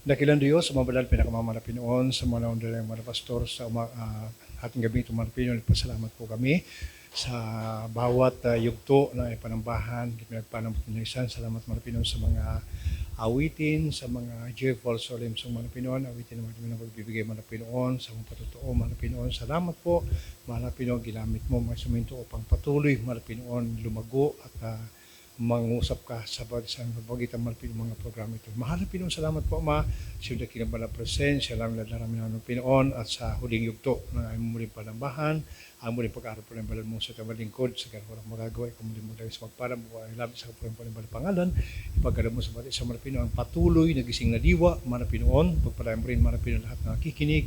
Dakilan Diyos, sumabalal pinakamamala Pinoon, sa mga naundalang mga pastor, sa ating gabi itong mga Pinoon, pasalamat po kami sa bawat yugto na ipanambahan, pinagpanampunusan. Salamat mga Pinoon sa mga awitin, sa mga joyful solemn sa mga Pinoon, awitin naman kami na magbibigay mga Pinoon, sa mga patotoo mga Pinoon. Salamat po mga Pinoon, ginamit mo mga suminto upang patuloy mga Pinoon lumago at mangusap ka sa pagitan mga programa ito. Mahal na Pinoon, salamat po Ama, sa iyong kinabala presensya, salamat na namin ng Pinoon at sa huling yugto na ay muling panambahan, ang muling pag-aaral po ng balon mo sa tamalingkod, sa ganun walang magagawa, ikaw muling mula sa magparam, ang labis sa kapag ng balang pangalan, ipagkala mo sa mga Pinoon, ang patuloy na gising na diwa, mga Pinoon, pagpalayan mo rin mga Pinoon lahat ng nakikinig,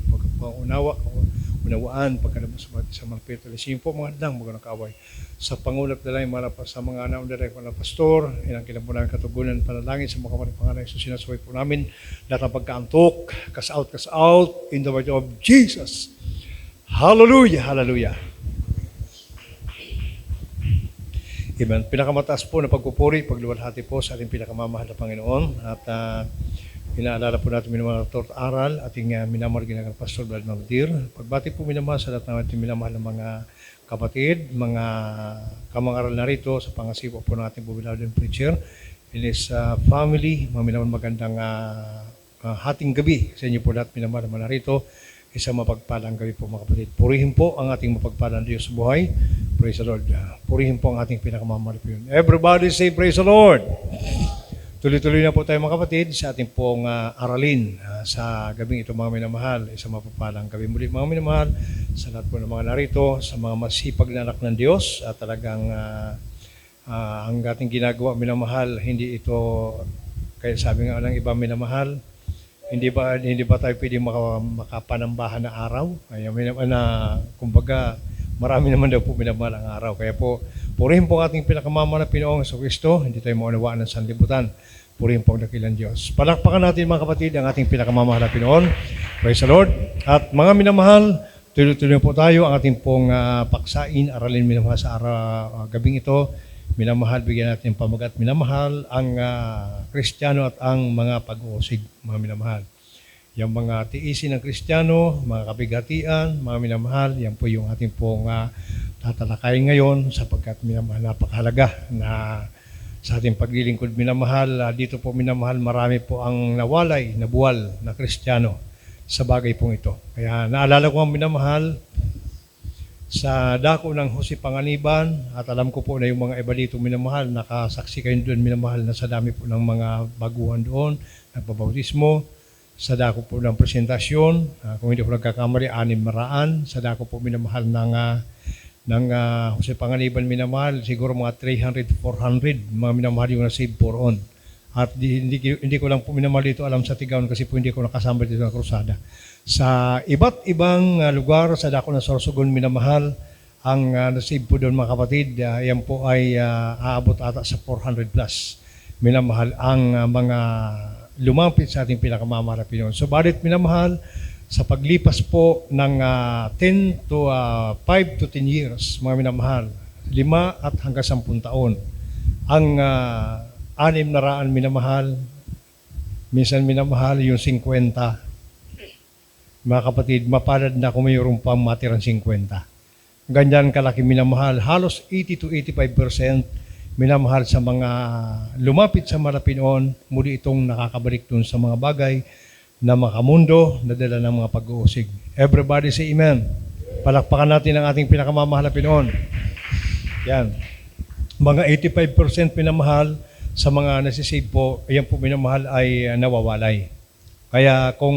unawaan, pagkala mo sa mga Pinoon, talasin po mga lang, mga nakaway, sa pangulap na lang, sa mga naundaray mga pastor, ilang kinabunan katugunan, panalangin sa mga kapatid pangalan, so sinasaway po namin, lahat ng pagkaantok, cast out, in the word of Jesus. Hallelujah, hallelujah. Amen. Pinakamataas po na pagpupuri, pagluwalhati po sa ating pinakamamahal na Panginoon. At inaalala po natin minamahal na aral, ating minamahal ginagawa Pastor Brad Magdir. Pagbati po minamahal sa lahat ng ating minamahal ng mga kapatid, mga kamang-aral na rito sa pangasiwa po ng ating bumilaw ng preacher. In his family, mga minamahal magandang hating gabi sa inyo po lahat minamahal na rito. Isang mapagpalang gabi po mga kapatid. Purihin po ang ating mapagpalang Diyos sa buhay. Praise the Lord. Purihin po ang ating pinakamamahal po yun. Everybody say praise the Lord. Tuloy-tuloy na po tayo mga kapatid sa ating pong aralin sa gabing ito mga minamahal. Isang mapagpalang gabi muli mga minamahal sa lahat po ng mga narito, sa mga masipag na anak ng Diyos at talagang ang ating ginagawa minamahal, hindi ito, kaya sabi nga ng iba minamahal, hindi ba tayo pwedeng makapanambahan na araw? Ay, kumbaga, marami naman daw po minamahal ang araw. Kaya po, purihin po ang ating pinakamamahal na Pinoong Kristo, hindi tayo maunawaan ng sanlibutan. Purihin po ang dakilang Diyos. Palakpakan natin mga kapatid ang ating pinakamamahal na Pinoon. Praise the Lord. At mga minamahal, tuloy-tuloy po tayo ang ating pong paksain, aralin minamahal sa gabing ito. Minamahal, bigyan natin pamagat minamahal ang Kristiyano at ang mga pag-uusig, mga minamahal. Yung mga tiisin ng Kristiyano, mga kabighatian, mga minamahal, yan po yung ating pong tatalakayin ngayon sapagkat minamahal napakahalaga na sa ating paglilingkod minamahal. Dito po minamahal, marami po ang nawalay, nabuwal na Kristiyano sa bagay pong ito. Kaya naalala ko ang minamahal, sa dako ng Jose Panganiban, at alam ko po na yung mga iba dito minamahal, nakasaksi kayo doon minamahal na sa dami po ng mga baguhan doon, nagbabautismo, sa dako po ng presentasyon, kung hindi po nagkakamali, 600, sa dako po minamahal ng Jose Panganiban minamahal, siguro mga 300-400, mga minamahal yung na-save for on. At hindi ko lang po minamahal dito alam sa Tigaon kasi po hindi ko nakasama dito sa krusada. Sa iba't ibang lugar sa dako ng Sorsogon minamahal, ang nasave po doon mga kapatid, yan po ay aabot ata sa 400 plus minamahal ang mga lumapit sa ating pinakamamahal na Pinoon. So balit minamahal, sa paglipas po ng 5 to 10 years, mga minamahal, 5 at hanggang 10 taon, ang 600 minamahal, minsan minamahal yung 50. Mga kapatid, mapalad na kung mayroon pang matirang 50. Ganyan kalaki minamahal, halos 80 to 85% minamahal sa mga lumapit sa Pinoon, muli itong nakakabalik dun sa mga bagay na makamundo, na dala ng mga pag-uusig. Everybody say amen. Palakpakan natin ang ating pinakamamahal na Pinoon. Yan. Mga 85% minamahal sa mga nasisave po, ayan po minamahal ay nawawalay. Kaya kung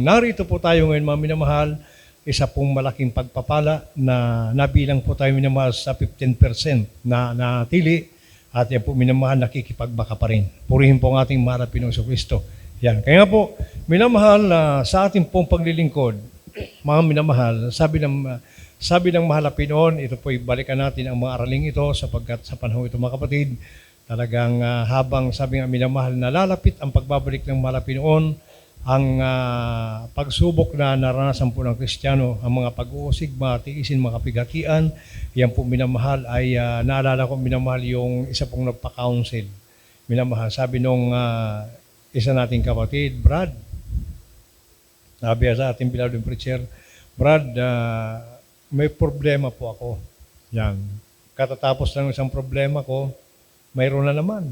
narito po tayo ngayon mga minamahal, isa pong malaking pagpapala na nabilang po tayo minamahal sa 15% na natili at yan po minamahal nakikipagbaka pa rin. Purihin po ang ating mahal na Pinoong Kristo. Yan. Kaya po, minamahal sa ating pong paglilingkod, mga minamahal, sabi ng mahal na Pinoon, ito po ibalikan natin ang mga araling ito sapagkat sa panahon ito mga kapatid, talagang habang sabi ng minamahal na lalapit ang pagbabalik ng mahal na Pinoon, ang pagsubok na naranasan po ng Kristiyano, ang mga pag-uusig, mga tiisin, mga kapigatian, yan po minamahal ay naalala ko minamahal yung isa pong nagpa-counsel. Minamahal, sabi nung isa nating kapatid, Brad, Sabi sa ating beloved preacher, Brad, may problema po ako. Yan. Katatapos lang ng isang problema ko, mayroon na naman.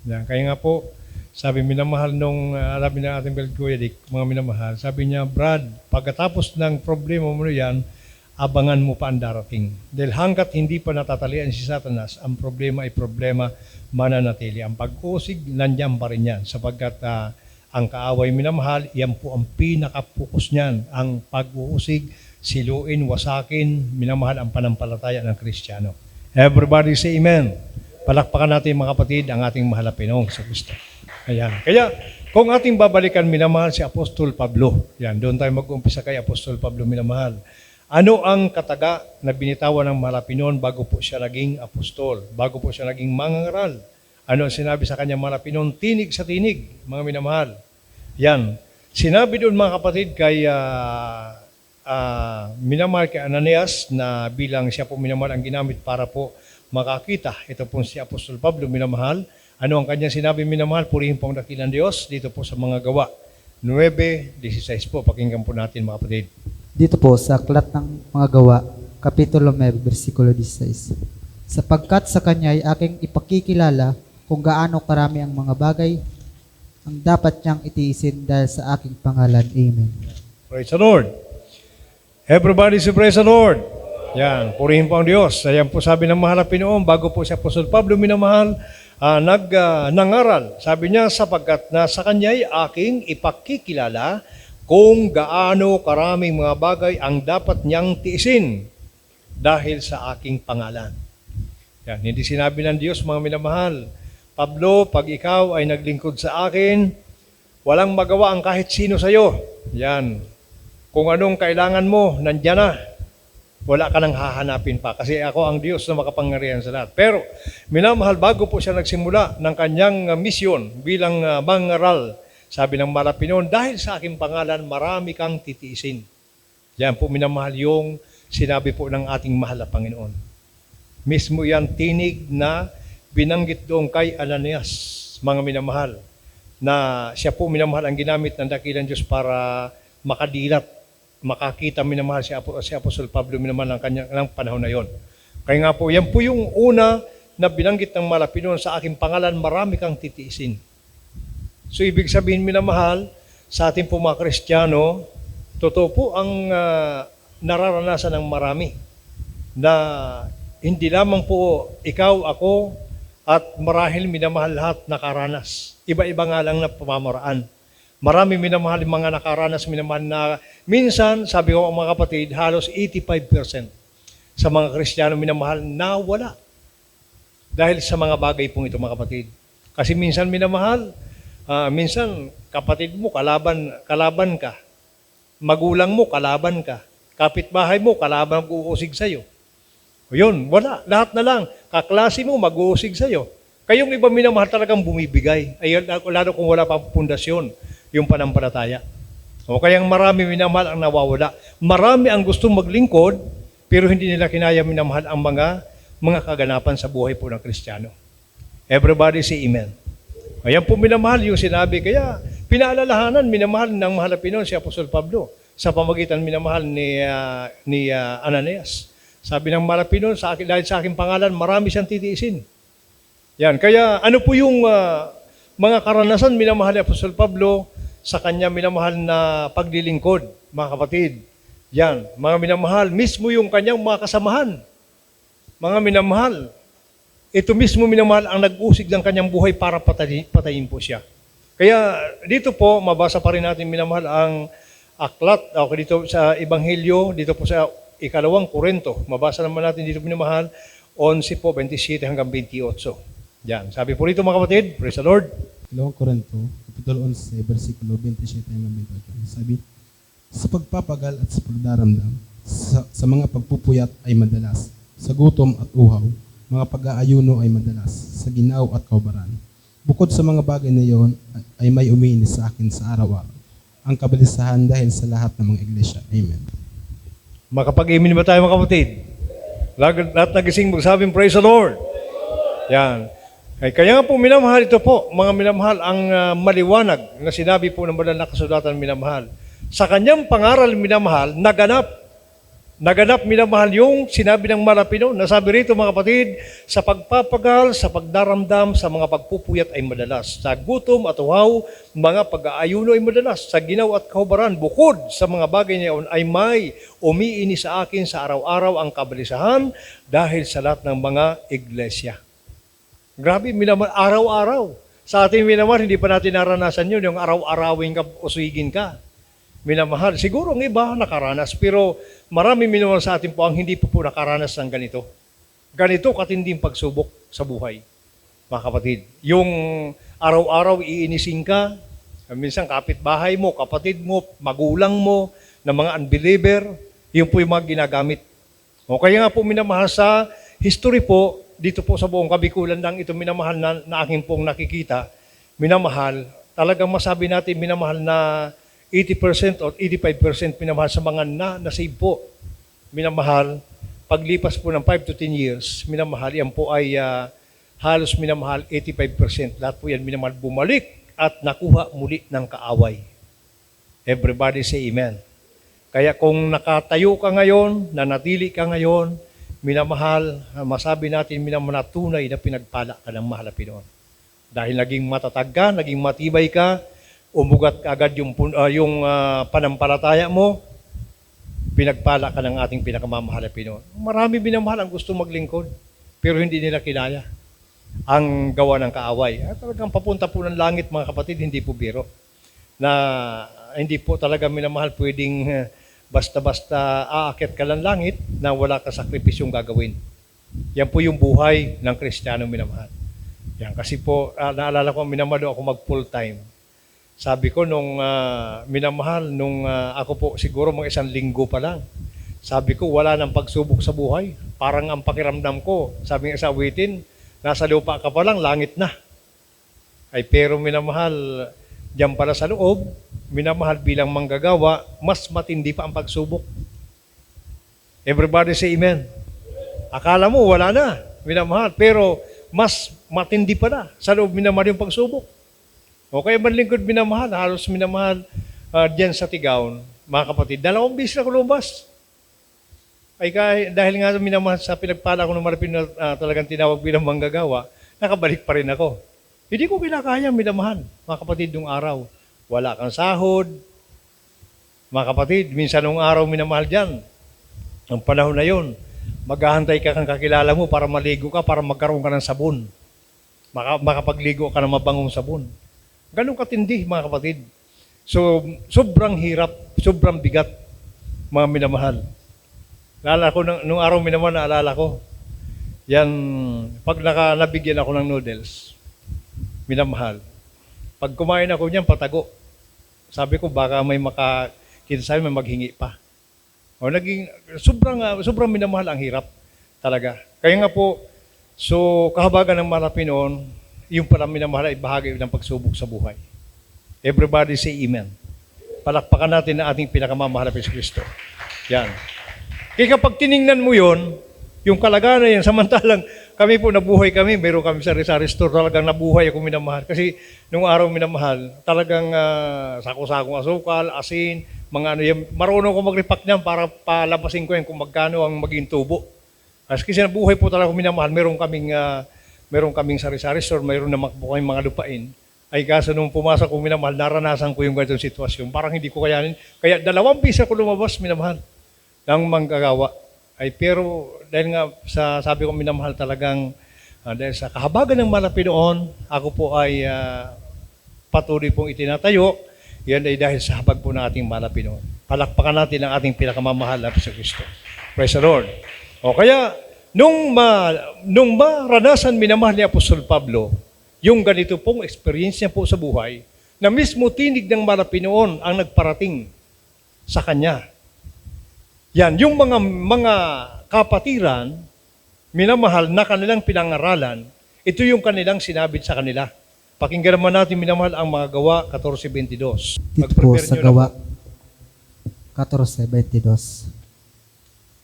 Yan. Kaya nga po, sabi minamahal nung alabi ng ating beloved Kuya Dick, mga minamahal, sabi niya, Brad, pagkatapos ng problema mo yan, abangan mo pa ang darating. Dahil hanggat hindi pa natatalian si Satanas, ang problema ay problema mananatili. Ang pag-usig, nandiyan pa rin yan. Sapagkat ang kaaway minamahal, yan po ang pinaka-focus niyan. Ang pag-uusig, siluin, wasakin, minamahal ang panampalataya ng Kristiyano. Everybody say amen. Palakpakan natin mga kapatid ang ating mahal na Pinoong sa Kristo. Ayan. Kaya kung ating babalikan minamahal si Apostol Pablo, yan, doon tayo mag-umpisa kay Apostol Pablo minamahal. Ano ang kataga na binitawan ng mahal na Pinoon bago po siya naging apostol, bago po siya naging mangangaral? Ano ang sinabi sa kanya mahal na Pinoon? Tinig sa tinig, mga minamahal. Yan. Sinabi doon mga kapatid kay minamahal kay Ananias na bilang siya po minamahal ang ginamit para po makakita. Ito po si Apostol Pablo minamahal. Ano ang kanyang sinabi minamahal? Purihin po ang dakilang Diyos dito po sa mga gawa. 9:16 po. Pakinggan po natin mga kapatid. Dito po sa Aklat ng Mga Gawa, Kapitulo 9, versikulo 16. Sapagkat sa Kanya ay aking ipakikilala kung gaano karami ang mga bagay ang dapat niyang itiisin dahil sa aking pangalan. Amen. Praise the Lord. Everybody say praise the Lord. Yan, purihin po ang Diyos. Ayan po sabi ng mahal na Pinoon, bago po si Apostol Pablo minamahal, nangaral. Sabi niya, sapagkat na sa Kanya ay aking ipakikilala kung gaano karaming mga bagay ang dapat niyang tiisin dahil sa aking pangalan. Yan, hindi sinabi ng Diyos, mga minamahal, Pablo, pag ikaw ay naglingkod sa akin, walang magawa ang kahit sino sa iyo. Yan. Kung anong kailangan mo, nandiyan na. Wala ka nang hahanapin pa kasi ako ang Diyos na makapangyarihan sa lahat. Pero, minamahal, bago po siya nagsimula ng kanyang misyon bilang mangaral, sabi ng mahal na Pinoon, dahil sa aking pangalan, marami kang titiisin. Yan po, minamahal, yung sinabi po ng ating mahal na Panginoon. Mismo yan, tinig na binanggit doon kay Ananias, mga minamahal, na siya po minamahal ang ginamit ng dakilang Diyos para makadilat, makakita minamahal si Apostol Pablo minamahal ng panahon na yon. Kaya nga po, yan po yung una na binanggit ng mahal na Pinoon, sa aking pangalan, marami kang titiisin. So, ibig sabihin, minamahal, sa ating po mga Kristiyano, totoo po ang nararanasan ng marami na hindi lamang po ikaw, ako, at marahil minamahal lahat nakaranas. Iba-iba nga lang na pamamaraan. Marami minamahal mga nakaranas, minamahal na minsan, sabi ko mga kapatid, halos 85% sa mga Kristiyano minamahal na wala. Dahil sa mga bagay pong ito mga kapatid. Kasi minsan minamahal, minsan kapatid mo, kalaban ka. Magulang mo, kalaban ka. Kapitbahay mo, kalaban mag-uusig sa'yo. O yun, wala. Lahat na lang. Kaklase mo, mag-uusig sa'yo. Kayong iba minamahal talagang bumibigay. Ayun, lalo kung wala pang pundasyon, yung panampalataya. O kayang marami minamahal ang nawawala. Marami ang gustong maglingkod, pero hindi nila kinaya minamahal ang mga kaganapan sa buhay po ng Kristiyano. Everybody say amen. Ayan po minamahal yung sinabi. Kaya pinaalalahanan minamahal ng mahal na Pinoon si Apostol Pablo sa pamagitan minamahal ni Ananias. Sabi ng mahal na Pinoon, dahil sa aking pangalan, marami siyang titiisin. Yan. Kaya ano po yung mga karanasan minamahal ni Apostol Pablo sa kanya minamahal na paglilingkod, mga kapatid. Yan. Mga minamahal, mismo yung kanyang mga kasamahan. Mga minamahal, ito mismo minamahal ang nag-usig ng kanyang buhay para patayin po siya. Kaya dito po, mabasa pa rin natin minamahal ang aklat, dito sa Ebanghelyo, dito po sa Ikalawang Korinto. Mabasa naman natin dito minamahal, 11 po, 27 hanggang 28. Yan. Sabi po rito mga kapatid, praise the Lord. Ikalawang Korinto, Kapitulo 11, versikulo 27 hanggang 28. Sabi, sa pagpapagal at sa pagdaramdam, sa mga pagpupuyat ay madalas, sa gutom at uhaw, mga pag-aayuno ay madalas, sa ginaw at kaubaran. Bukod sa mga bagay na iyon, ay may umiinis sa akin sa araw-araw. Ang kabalisahan dahil sa lahat ng mga iglesia. Amen. Makapag-amen ba tayo mga kapatid? Lahat nagising magsabing praise the Lord. Yan. Kaya nga po minamahal ito po, mga minamahal, ang maliwanag na sinabi po ng banal na kasulatan minamahal. Sa kanyang pangaral, minamahal, naganap, minamahal, yung sinabi ng Malapino. Nasabi rito, mga kapatid, sa pagpapagal, sa pagdaramdam, sa mga pagpupuyat ay madalas. Sa gutom at uhaw, mga pag-aayuno ay madalas. Sa ginaw at kahubaran, bukod sa mga bagay niya ay may umiini sa akin sa araw-araw ang kabalisahan dahil sa lahat ng mga iglesia. Grabe, minamahal, araw-araw. Sa ating minamahal, hindi pa natin naranasan yun, yung araw-arawin ka, usigin ka. Minamahal. Siguro ang iba nakaranas, pero marami minamahal sa atin po ang hindi po nakaranas ng ganito. Ganito katinding pagsubok sa buhay, mga kapatid. Yung araw-araw iinisin ka, minsan kapitbahay mo, kapatid mo, magulang mo, ng mga unbeliever, yun po yung mga ginagamit. O kaya nga po minamahal sa history po, dito po sa buong Kabikulan lang ito minamahal na aking pong nakikita, minamahal, talagang masabi natin minamahal na 80% or 85% minamahal sa mga na-save po. Minamahal, paglipas po ng 5 to 10 years, minamahal, yan po ay halos minamahal 85%. Lahat po yan minamahal bumalik at nakuha muli ng kaaway. Everybody say amen. Kaya kung nakatayo ka ngayon, nanatili ka ngayon, minamahal, masabi natin minamahal na tunay na pinagpala ka ng mahal na Pinoon. Dahil naging matatag ka, naging matibay ka, umugat agad yung panampalataya mo, pinagpala ka ng ating pinakamamahal na Pinoon. Marami minamahal ang gusto maglingkod, pero hindi nila kinaya ang gawa ng kaaway. At talagang papunta po ng langit, mga kapatid, hindi po biro. Na hindi po talaga minamahal pwedeng basta-basta aakyat ka lang langit na wala ka sakripisyong gagawin. Yan po yung buhay ng Kristiyano minamahal. Yan kasi po, naalala ko, minamahal ako mag full time. Sabi ko nung minamahal, nung ako po siguro mga 1 linggo pa lang, sabi ko wala nang pagsubok sa buhay. Parang ang pakiramdam ko, sabi ng asawitin, nasa lupa ka pa lang, langit na. Ay pero minamahal, diyan pala sa loob, minamahal bilang manggagawa, mas matindi pa ang pagsubok. Everybody say amen. Akala mo wala na, minamahal, pero mas matindi pa na sa loob minamahal yung pagsubok. O kaya manlingkod minamahal, halos minamahal diyan sa Tigaon, mga kapatid. 2 beses ako lumabas. Ay dahil nga minamahal sa pinagpala ko ng marapin na talagang tinawag bilang manggagawa, nakabalik pa rin ako. Hindi ko kinakaya minamahal, mga kapatid, nung araw. Wala kang sahod. Mga kapatid, minsan nung araw minamahal dyan, ang panahon na yun, maghahantay ka kang kakilala mo para maligo ka, para magkaroon ka ng sabon. Makapagligo ka ng mabangong sabon. Ganun katindi, mga kapatid. So, sobrang hirap, sobrang bigat, mga minamahal. Naalala ko, nung araw minamahal, naalala ko, yan, pag nabigyan ako ng noodles, minamahal. Pag kumain ako niyan, patago. Sabi ko, baka may makakita sa'yo, may maghingi pa. O, sobrang minamahal ang hirap, talaga. Kaya nga po, so, kahabagan ng malapin noon, yung pala minamahal ay bahagi ng pagsubok sa buhay. Everybody say amen. Palakpakan natin ang ating pinakamamahal na Kristo. Yan. Kaya kapag tiningnan mo yon, yung kalagayan na yan, samantalang kami po nabuhay kami, meron kami sa Rizal Store, talagang nabuhay ako minamahal. Kasi nung araw minamahal, talagang sako-sakong asukal, asin, mga ano yan, marunong ko mag-repack niyan para palabasin ko yan kung magkano ang maging tubo. Kasi nabuhay po talaga minamahal, meron kaming sari-sari store, mayroon naman po kaming mga lupain. Ay kaso nung pumasok ko minamahal, naranasan ko yung ganitong sitwasyon. Parang hindi ko kayanin. Kaya 2 beses ako lumabas minamahal ng manggagawa. Ay pero dahil nga sabi ko minamahal talagang dahil sa kahabagan ng malapi noon, ako po ay patuloy pong itinatayo. Yan ay dahil sa habag po ng ating malapi noon. Palakpakan natin ang ating pinakamamahal na Kristo. Praise the Lord. O kaya Nung maranasan minamahal ni Apostol Pablo, yung ganito pong experience niya po sa buhay, na mismo tinig ng malapi noon ang nagparating sa kanya. Yan, yung mga kapatiran, minamahal na kanilang pinangaralan, ito yung kanilang sinabit sa kanila. Pakinggan naman natin minamahal ang mga Gawa 14:22. Dito po sa Gawa 14:22.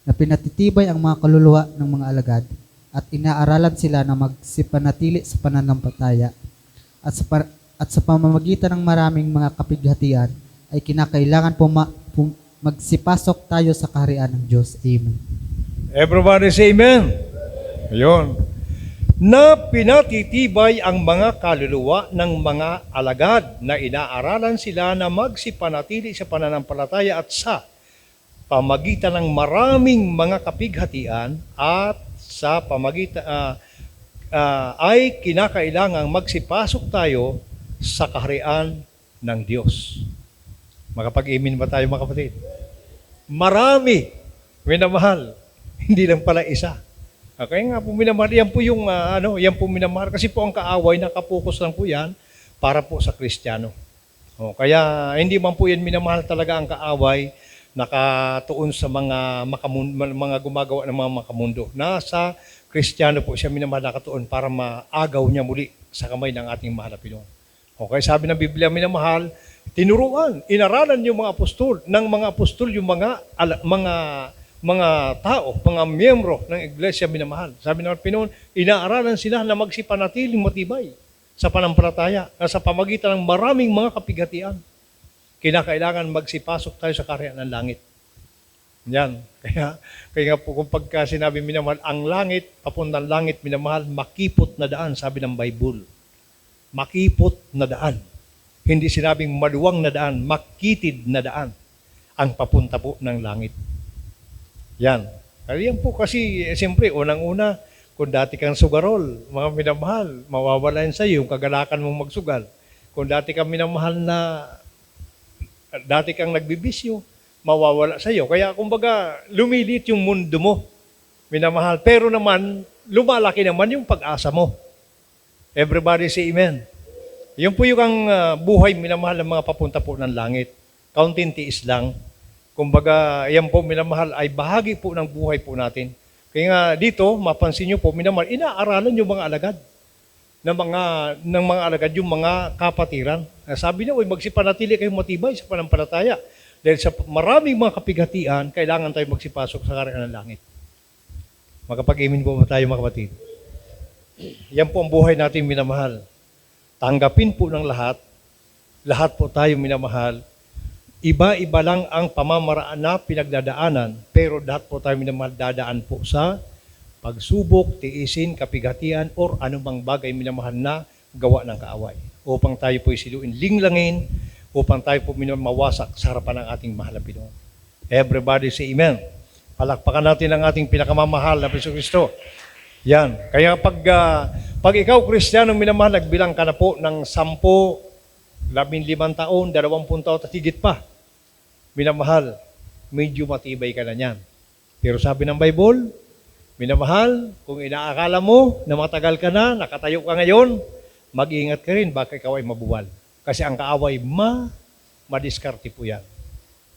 Na pinatitibay ang mga kaluluwa ng mga alagad at inaaralan sila na magsipanatili sa pananampalataya at sa pamamagitan ng maraming mga kapighatian ay kinakailangan magsipasok tayo sa kaharian ng Diyos. Amen. Everybody say amen. Ayun. Na pinatitibay ang mga kaluluwa ng mga alagad na inaaralan sila na magsipanatili sa pananampalataya at sa pamagitan ng maraming mga kapighatian at sa pamagitan ay kinakailangang magsipasok tayo sa kaharian ng Diyos. Makapag-amen ba tayo mga kapatid? Marami, minamahal. Hindi lang pala isa. Kaya nga po minamahal, yan po yung yan po minamahal kasi po ang kaaway nakapokus lang po yan para po sa Kristiyano. Kaya hindi man po yan minamahal talaga ang kaaway nakatuon sa mga gumagawa ng mga makamundo. Nasa Kristiyano po siya minamahal nakatuon para maagaw niya muli sa kamay ng ating mahal na Pinoon. Okay, sabi ng Biblia, minamahal, tinuruan, inaralan yung mga apostol, yung mga tao, mga miyembro ng iglesia minamahal. Sabi ng Pinoon, inaaralan sila na magsipanatiling matibay sa panampalataya sa pamagitan ng maraming mga kapighatian. Kinakailangan magsipasok tayo sa kaharian ng langit. Yan. Kaya nga po kung pagka sinabi minamahal, ang langit, papuntang langit minamahal, makipot na daan, sabi ng Bible. Makipot na daan. Hindi sinabing maluwang na daan, makitid na daan ang papunta po ng langit. Yan. Kaya yan po kasi, siyempre, unang-una, kung dati kang sugarol, mga minamahal, mawawala yan sa iyo yung kagalakan mong magsugal. Kung dati kang minamahal dati kang nagbibisyo, mawawala sa iyo. Kaya kumbaga, lumilit yung mundo mo, minamahal. Pero naman, lumalaki naman yung pag-asa mo. Everybody say amen. Yun po yung buhay minamahal ng mga papunta po ng langit. Kaunting tiis lang. Kumbaga, yan po minamahal ay bahagi po ng buhay po natin. Kaya nga dito, mapansin nyo po, minamahal, inaaralan yung mga alagad. Ng mga alagad, yung mga kapatiran. Sabi niya, magsipanatili kayong matibay sa panampalataya. Dahil sa maraming mga kapighatian, kailangan tayo magsipasok sa kaharian ng langit. Makapag-amen po ba tayo mga kapatid? Yan po ang buhay natin minamahal. Tanggapin po ng lahat po tayo minamahal. Iba-iba lang ang pamamaraan na pinagdadaanan, pero lahat po tayo minamahal dadaan po sa pagsubok, tiisin, kapighatian, or anumang bagay minamahal na gawa ng kaaway. Upang tayo po isiluin linglangin, upang tayo po mawasak sa harapan ng ating mahal na Pinoon. Everybody say amen. Palakpakan natin ang ating pinakamamahal na Kristo. Yan. Kaya pag ikaw, Kristiyano, minamahal, nagbilang ka na po ng 10, 15 taon, 20 taon, at higit pa. Minamahal, medyo matibay ka na niyan. Pero sabi ng Bible, minamahal, kung inaakala mo na matagal ka na, nakatayo ka ngayon, mag-iingat ka rin, baka ikaw ay mabuwal. Kasi ang kaaway, madiskarte po yan.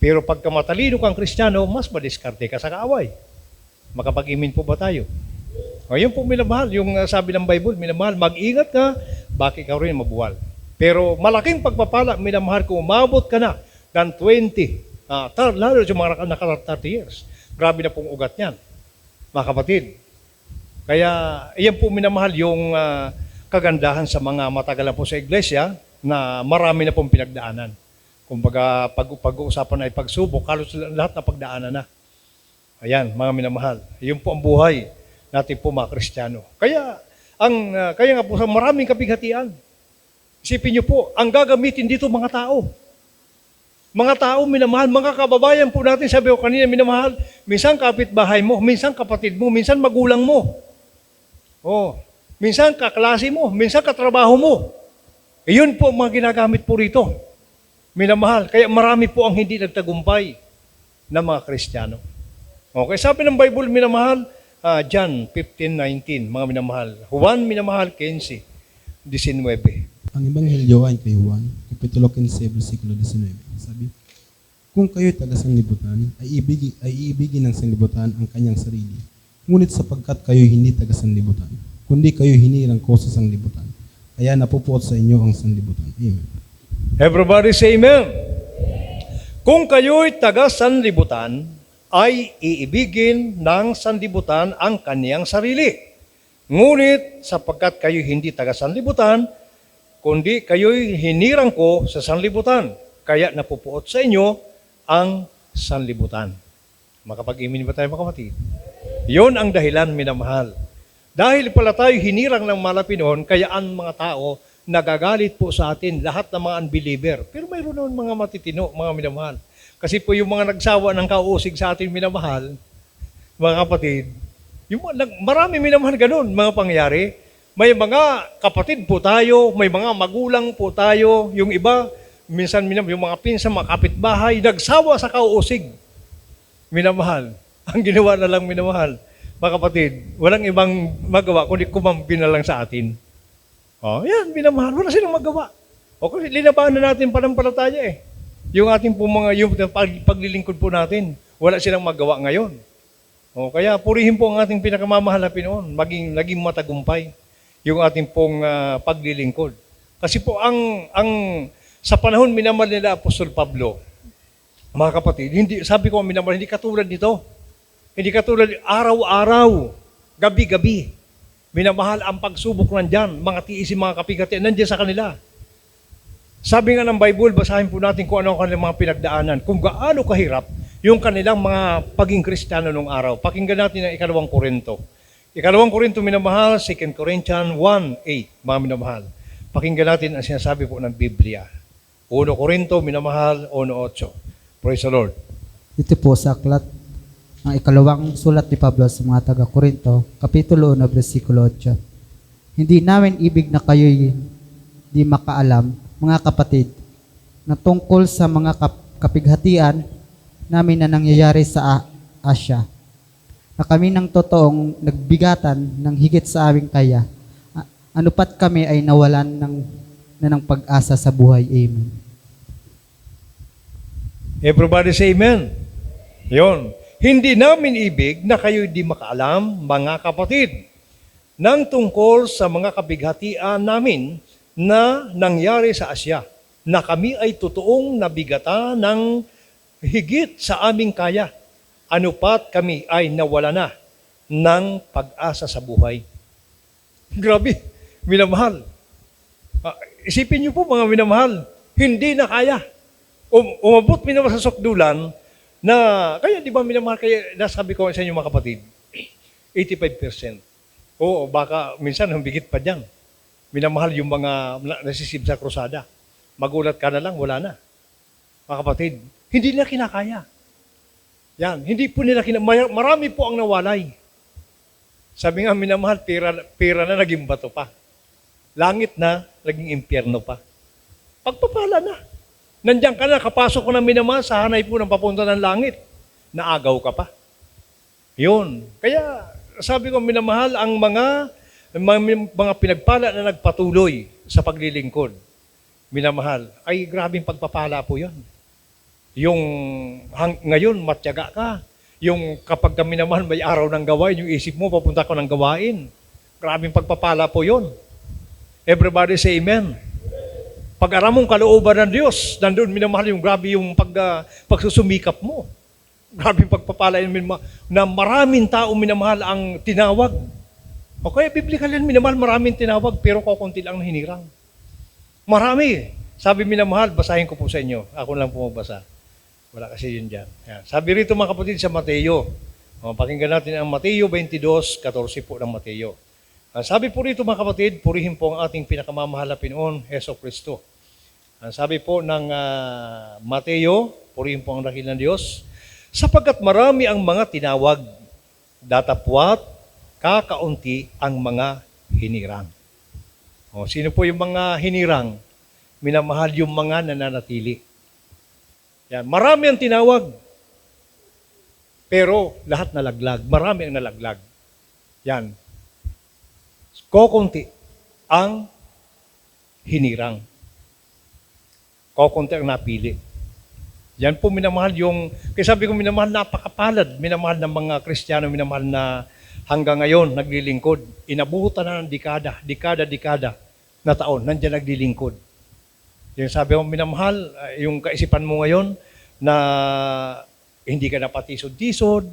Pero pagka matalino kang Kristiyano, mas madiskarte ka sa kaaway. Makapag-imin po ba tayo? Ngayon po minamahal, yung sabi ng Bible, minamahal, mag-ingat ka, bakit ikaw rin mabuwal. Pero malaking pagpapala, minamahal, kung umabot ka na ng 20, lalo yung mga naka 30 years, grabe na pong ugat niyan, mga kapatid. Kaya, iyan po minamahal yung kagandahan sa mga matagalan po sa iglesia na marami na pong pinagdaanan. Kumbaga, pag-uusapan ay pagsubok, halos lahat na pagdaanan na. Ayan, mga minamahal. Iyon po ang buhay natin po mga Kristiyano. Kaya nga po sa maraming kapighatian, isipin niyo po, ang gagamitin dito mga tao. Mga tao, minamahal, mga kababayan po natin, sabi ko kanina, minamahal, minsan kapitbahay mo, minsan kapatid mo, minsan magulang mo. Minsan kaklase mo, minsan katrabaho mo. Iyon po ang mga ginagamit po rito. Minamahal, kaya marami po ang hindi nagtagumpay na mga Kristiyano. Okay, sabi ng Bible, minamahal, John 15:19, mga minamahal. Juan, minamahal, 15, 19. Ang Ebanghelyo ay kay Juan, Kapitulo 15, versikulo 19. Sabi, kung kayo'y taga-sanlibutan, ay iibigin ng sanlibutan ang kanyang sarili. Ngunit sapagkat kayo'y hindi taga-sanlibutan, kundi kayo'y hinirang ko sa sanlibutan, kaya napupuot sa inyo ang sanlibutan. Amen. Everybody say amen. Kung kayo'y taga-sanlibutan, ay iibigin ng sanlibutan ang kaniyang sarili. Ngunit sapagkat kayo'y hindi taga-sanlibutan, kundi kayo'y hinirang ko sa sanlibutan, kaya napupuot sa inyo ang sanlibutan. Makapag-imin ba tayo mga kapatid? Yun ang dahilan, minamahal. Dahil pala tayo hinirang ng malapi noon, kaya ang mga tao nagagalit po sa atin, lahat ng mga unbeliever. Pero mayroon naman mga matitino, mga minamahal. Kasi po yung mga nagsawa ng kausig sa atin, minamahal, mga kapatid, marami minamahal ganun, mga pangyari. May mga kapatid po tayo, may mga magulang po tayo, yung iba, minsan yung mga pinsan, mga kapitbahay, nagsawa sa kausig. Minamahal. Ang ginawa na lang minamahal. Mga kapatid, walang ibang magawa kundi kumampi na lang sa atin. Oh, yan, minamahal. Wala silang magawa. O kasi linabahan na natin panampalataya eh. Yung ating po yung paglilingkod po natin, wala silang magawa ngayon. O, kaya purihin po ang ating pinakamamahal na Pinoon, naging matagumpay yung ating pong paglilingkod. Kasi po sa panahon minamahal nila Apostol Pablo, mga kapatid, sabi ko minamahal, hindi katulad nito. Hindi katulad araw-araw, gabi-gabi. Minamahal ang pagsubok nandyan, mga tiisin, mga kapigati, nandyan sa kanila. Sabi nga ng Bible, basahin po natin kung ano ang kanilang mga pinagdaanan, kung gaano kahirap yung kanilang mga paging Kristiyano nung araw. Pakinggan natin ang 2 Korinto. 2 Korinto, minamahal, 2 Corinthians 1:8, mga minamahal. Pakinggan natin ang sinasabi po ng Biblia. 1 Korinto, minamahal, 1:8. Praise the Lord. Ito po sa aklat ang ikalawang sulat ni Pablo sa mga taga-Korinto, Kapitulo 1, versikulo 8. Hindi namin ibig na kayo'y di makaalam, mga kapatid, na tungkol sa mga kapighatian namin na nangyayari sa Asya, na kami ng totoong nagbigatan ng higit sa aming kaya, ano pat kami ay nawalan ng pag-asa sa buhay. Amen. Everybody say amen. Yon. Hindi namin ibig na kayo di makaalam, mga kapatid, ng tungkol sa mga kabighatian namin na nangyari sa Asya, na kami ay totoong nabigatan ng higit sa aming kaya. Ano pat kami ay nawala na ng pag-asa sa buhay. Grabe, minamahal. Isipin niyo po mga minamahal, hindi na kaya. Umabot minamahal sa sukdulan na, kaya di ba minamahal, kaya nasabi ko sa inyo mga kapatid, 85%. Oo, baka minsan hambigit pa dyan. Minamahal yung mga nasisib sa krusada. Magulat ka na lang, wala na. Mga kapatid, hindi nila kinakaya. Yan, hindi po nila kinakaya. Marami po ang nawalay. Sabi nga, minamahal, pera na naging bato pa. Langit na, naging impyerno pa. Pagpapala na. Nandiyan ka na, kapasok ko ng minamahal, sa hanay po ng papunta ng langit. Naagaw ka pa. Yun. Kaya, sabi ko, minamahal, ang mga pinagpala na nagpatuloy sa paglilingkod, minamahal, ay grabing pagpapala po yan. Yung ngayon, matyaga ka. Yung kapag ka minamahal, may araw ng gawain, yung isip mo, papunta ko ng gawain. Grabing pagpapala po yon. Everybody say amen. Pag-aram mong kalooban ng Diyos, nandun minamahal yung grabe yung pagsusumikap mo. Grabe yung pagpapala na maraming tao minamahal ang tinawag. O kaya biblikal yan, minamahal maraming tinawag pero kukunti lang hinirang. Marami. Sabi minamahal, basahin ko po sa inyo. Ako lang po magbasa. Wala kasi yun dyan. Yan. Sabi rito mga kapatid sa Mateo. Pakinggan natin ang Mateo 22:14 po ng Mateo. Sabi po rito mga kapatid, purihin po ang ating pinakamamahal na Pinoon, Heso Kristo. Sabi po ng Mateo, purihin po ang dakil ng Diyos, sapagkat marami ang mga tinawag, datapwat, kakaunti ang mga hinirang. Sino po yung mga hinirang? Minamahal yung mga nananatili. Yan. Marami ang tinawag, pero lahat nalaglag. Marami ang nalaglag. Yan. Kokunti ang hinirang. Kokunti ang napili. Yan po minamahal kaya sabi ko minamahal, napakapalad. Minamahal ng mga Kristiyano, minamahal na hanggang ngayon naglilingkod. Inabutan na ng dekada na taon, nandiyan naglilingkod. Yung sabi ko minamahal, yung kaisipan mo ngayon na hindi ka napatisod-tisod,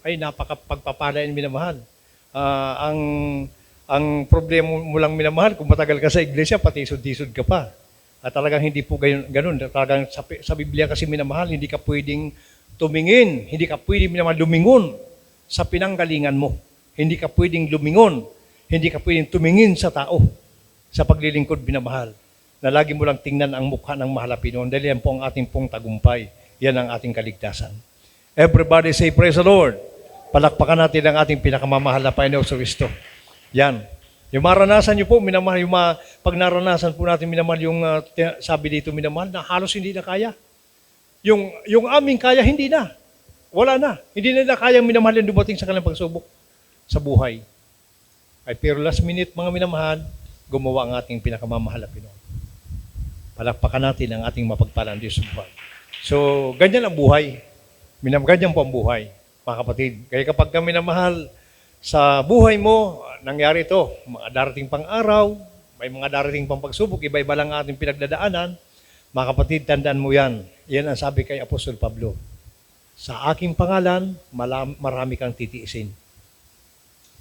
ay napakapagpapala yung minamahal. Ang problema mo lang minamahal, kung matagal ka sa iglesia, patisod-tisod ka pa. At talagang hindi po ganun. Talagang sa Biblia kasi minamahal, hindi ka pwedeng tumingin, hindi ka pwedeng minamahal lumingon sa pinanggalingan mo. Hindi ka pwedeng lumingon, hindi ka pwedeng tumingin sa tao sa paglilingkod minamahal. Na lagi mo lang tingnan ang mukha ng mahal na Pinoon dahil yan po ang ating pong tagumpay. Yan ang ating kaligtasan. Everybody say, praise the Lord. Palakpakan natin ang ating pinakamamahal na Panginoon sa Kristo. Yan. Yung maranasan nyo po, minamahal, pag naranasan po natin minamahal, yung sabi dito minamahal, na halos hindi na kaya. Yung aming kaya, hindi na. Wala na. Hindi na kaya minamahal yung dumating sa kanilang pagsubok sa buhay. Ay, pero last minute, mga minamahal, gumawa ang ating pinakamamahal na Pinoon. Palakpakan natin ang ating mapagpalang Diyos sa buhay. So, ganyan ang buhay. Ganyan po ang buhay, mga kapatid. Kaya kapag kami minamahal sa buhay mo, nangyari ito, mga darating pang araw, may mga darating pang pagsubok, iba-iba lang ating pinagdadaanan. Mga kapatid, tandaan mo yan. Yan ang sabi kay Apostol Pablo. Sa aking pangalan, marami kang titiisin.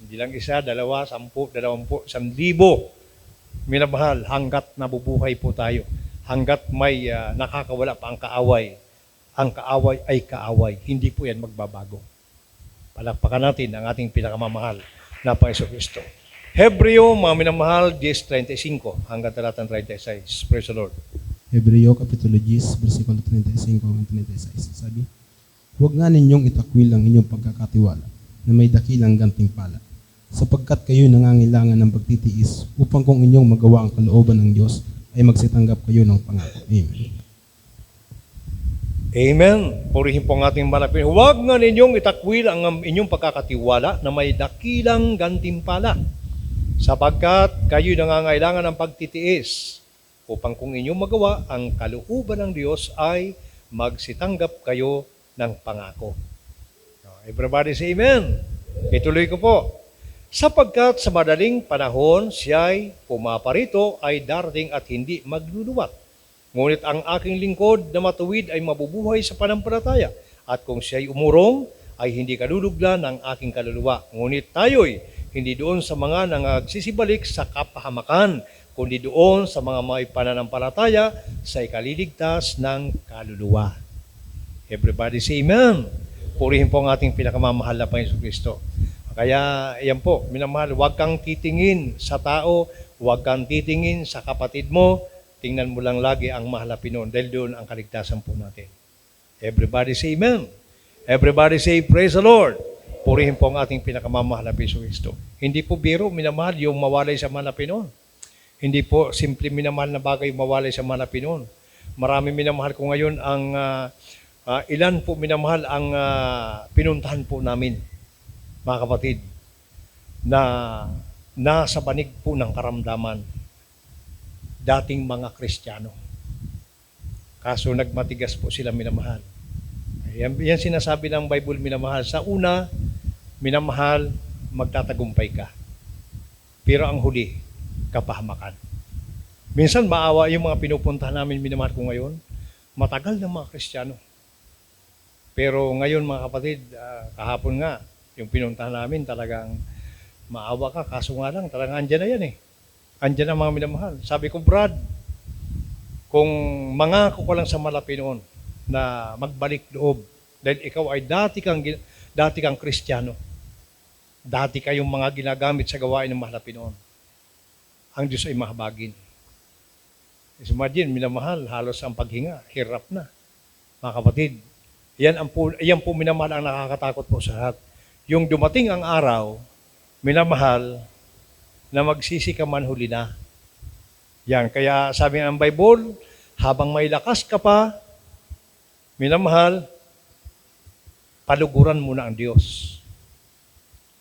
Hindi lang isa, dalawa, 10, 20, 1,000. Minamahal, hanggat nabubuhay po tayo. Hanggat may nakakawala pa ang kaaway. Ang kaaway ay kaaway. Hindi po yan magbabago. Palakpakan natin ang ating pinakamamahal na Panginoon Kristo. Hebreo, mga minamahal, 10:35 hanggang talatang 36. Praise the Lord. Hebreo Kapitulo 10, versikulo 35 hanggang 36. Sabi, huwag nga ninyong itakwil ang inyong pagkakatiwala na may dakilang gantimpala, sapagkat kayo nangangailangan ng pagtitiis upang kung inyong magawa ang kalooban ng Diyos ay magsitanggap kayo ng pangako. Amen. Amen. Purihin po ang ating malapit. Huwag nga ninyong itakwil ang inyong pagkakatiwala na may dakilang gantimpala, sapagkat kayo nangangailangan ng pagtitiis upang kung inyong magawa ang kalooban ng Diyos ay magsitanggap kayo ng pangako. Everybody say amen. Ituloy ko po. Sapagkat sa madaling panahon siya'y pumaparito ay darating at hindi magluluwat. Ngunit ang aking lingkod na matuwid ay mabubuhay sa panampalataya. At kung siya'y umurong, ay hindi kalulugla ng aking kaluluwa. Ngunit tayo'y hindi doon sa mga nangagsisibalik sa kapahamakan, kundi doon sa mga may pananampalataya sa ikaliligtas ng kaluluwa. Everybody say amen. Purihin po ang ating pinakamamahal na Panginoon Kristo. Kaya, yan po, minamahal, huwag kang titingin sa tao, huwag kang titingin sa kapatid mo, tingnan mo lang lagi ang mahal na Pinoon dahil doon ang kaligtasan po natin. Everybody say amen. Everybody say praise the Lord. Purihin po ang ating pinakamamahal na Panginoon Kristo. Hindi po biro, minamahal, yung mawalay sa mahal na Pinoon. Hindi po simple minamahal na bagay mawalay sa mahal na Pinoon. Marami minamahal ko ngayon ang ilan po minamahal ang pinuntahan po namin, mga kapatid, na nasa banig po ng karamdaman, dating mga Kristiyano. Kaso nagmatigas po sila minamahal. Yan sinasabi ng Bible minamahal. Sa una, minamahal, magtatagumpay ka. Pero ang huli, kapahamakan. Minsan maawa yung mga pinupuntahan namin minamahal ko ngayon, matagal ng mga Kristiyano. Pero ngayon mga kapatid, kahapon nga, yung pinuntahan namin talagang maawa ka, kaso nga lang, talagang andyan na yan eh. Andyan ang mga minamahal. Sabi ko, Brad, kung mangako ko lang sa malapi noon na magbalik loob, dahil ikaw ay dati kang Kristiyano, dati kayong mga ginagamit sa gawain ng malapi noon, ang Diyos ay mahabagin. Imagine, minamahal, halos ang paghinga, hirap na. Mga kapatid, yan po minamahal ang nakakatakot po sa lahat. Yung dumating ang araw, minamahal, na magsisi ka man huli na. Yan, kaya sabi ng Bible, habang may lakas ka pa, minamahal, paluguran mo na ang Diyos.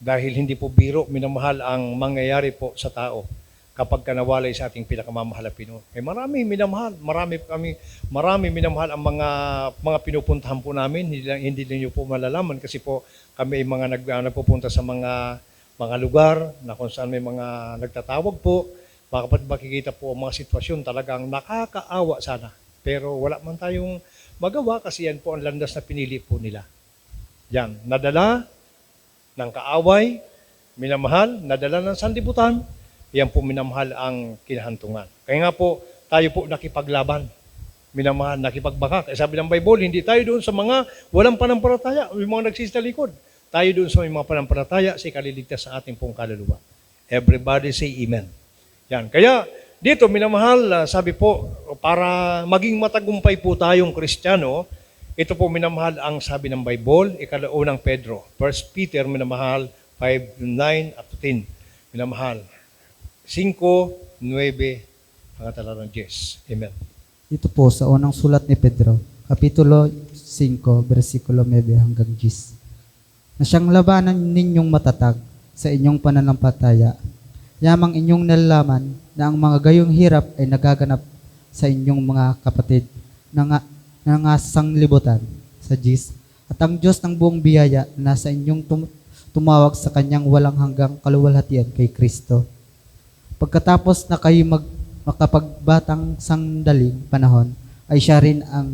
Dahil hindi po biro, minamahal ang mangyayari po sa tao kapag ka nawalay sa ating pinakamamahal na Pinoon. Marami minamahal, marami minamahal ang mga pinupuntahan po namin, hindi niyo po malalaman kasi po kami ay mga nagpupunta sa mga lugar na kung saan may mga nagtatawag po, kapag makikita po ang mga sitwasyon talagang nakakaawa sana. Pero wala man tayong magawa kasi yan po ang landas na pinili po nila. Yan, nadala ng kaaway, minamahal, nadala ng sanlibutan, yan po minamahal ang kinahantungan. Kaya nga po, tayo po nakipaglaban. Minamahal, nakipagbaka. Sabi ng Bible, hindi tayo doon sa mga walang panampalataya, yung mga nagsisi sa likod. Tayo doon sa mga panampalataya, si kaliligtas sa ating pong kaluluwa. Everybody say amen. Yan. Kaya dito, minamahal, sabi po, para maging matagumpay po tayong Kristiyano, ito po minamahal ang sabi ng Bible, ikalaunang Pedro. 1 Peter, minamahal, 5:9 at 10. Minamahal. 5:9 ang talatang 10. Amen. Ito po sa unang sulat ni Pedro, Kapitulo 5, versikulo 9 hanggang 10. Na siyang labanan ninyong matatag sa inyong pananampalataya, yamang inyong nalalaman na ang mga gayong hirap ay nagaganap sa inyong mga kapatid na sanglibutan sa Diyos. At ang Diyos ng buong biyaya na sa inyong tumawag sa kanyang walang hanggang kaluwalhatian kay Kristo. Pagkatapos na kayo makapagbatang sandaling panahon, ay siya rin ang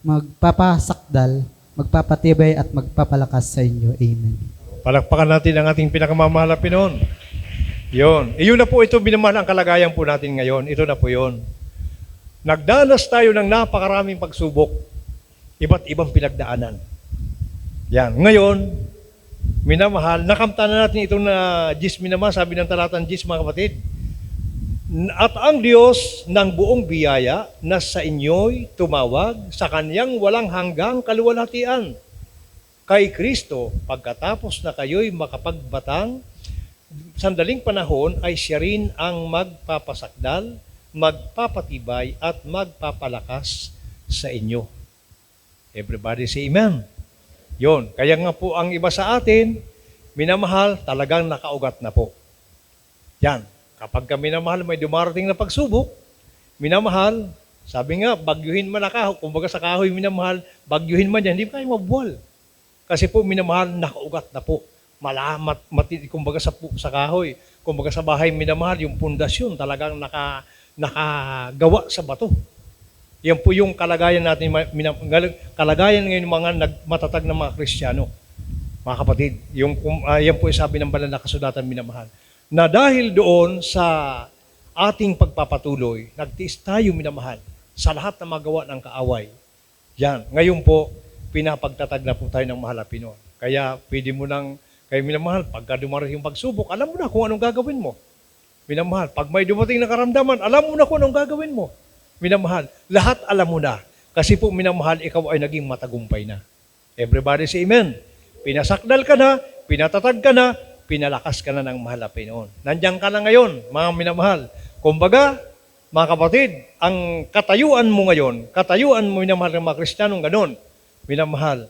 magpapasakdal, magpapatibay at magpapalakas sa inyo. Amen. Palakpakan natin ang ating pinakamamahal na Pinoon. Yun. Iyon na po ito, binamahal ang kalagayan po natin ngayon. Ito na po yun. Nagdanas tayo ng napakaraming pagsubok. Iba't ibang pinagdaanan. Yan. Ngayon, minamahal, nakamta na natin itong na 10 minamahal, sabi ng talatang 10 mga kapatid. At ang Diyos ng buong biyaya na sa inyo'y tumawag sa kanyang walang hanggang kaluwalhatian kay Kristo, pagkatapos na kayo'y makapagbatang sandaling panahon, ay siya rin ang magpapasakdal, magpapatibay at magpapalakas sa inyo. Everybody say amen. Yon. Kaya nga po ang iba sa atin, minamahal, talagang nakaugat na po. Yan. Kapag ka minamahal, may dumarating na pagsubok, minamahal, sabi nga, bagyuhin man na kahoy. Kumbaga sa kahoy, minamahal, bagyuhin man yan, hindi kayo mabuwal. Kasi po, minamahal, nakaugat na po. Malamat, kumbaga sa kahoy, kumbaga sa bahay, minamahal, yung pundasyon talagang nakagawa sa bato. Yan po yung kalagayan natin, kalagayan ngayon ng mga matatag na mga Kristiyano, mga kapatid. Yan po yung sabi ng banal na kasulatan, minamahal. Na dahil doon sa ating pagpapatuloy, nagtiis tayo, minamahal, sa lahat na magawa ng kaaway. Yan. Ngayon po, pinapagtatag na po tayo ng mahal na Pinoon. Kaya pwede mo nang, kaya minamahal, pagka dumarating yung pagsubok, alam mo na kung anong gagawin mo. Minamahal, pag may dumating na karamdaman, alam mo na kung anong gagawin mo. Minamahal, lahat alam mo na. Kasi po, minamahal, ikaw ay naging matagumpay na. Everybody say amen. Pinasakdal ka na, pinatatag ka na, pinalakas ka na ng mahal na Pinoon. Nandiyan ka na ngayon, mga minamahal. Kumbaga, mga kapatid, ang katayuan mo ngayon, katayuan mo minamahal ng mga Kristiyanong ganon, minamahal,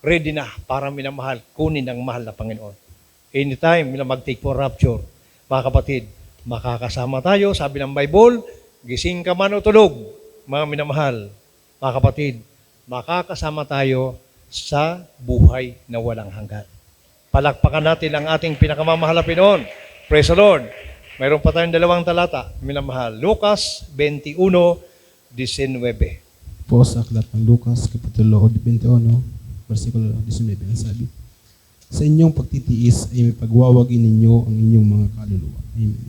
ready na para minamahal, kunin ng mahal na Panginoon. Anytime, mag-take for rapture, mga kapatid, makakasama tayo, sabi ng Bible, gising ka man o tulog, mga minamahal, mga kapatid, makakasama tayo sa buhay na walang hanggan. Palakpakan natin ang ating pinakamamahal na Pinoon. Praise the Lord. Mayroon pa tayong dalawang talata, minamahal. Lucas 21:19. Po sa aklat ng Lucas, Kapitulo 21, versikulo 19, ang sabi, sa inyong pagtitiis ay may pagwawagi ninyo ang inyong mga kaluluwa. Amen.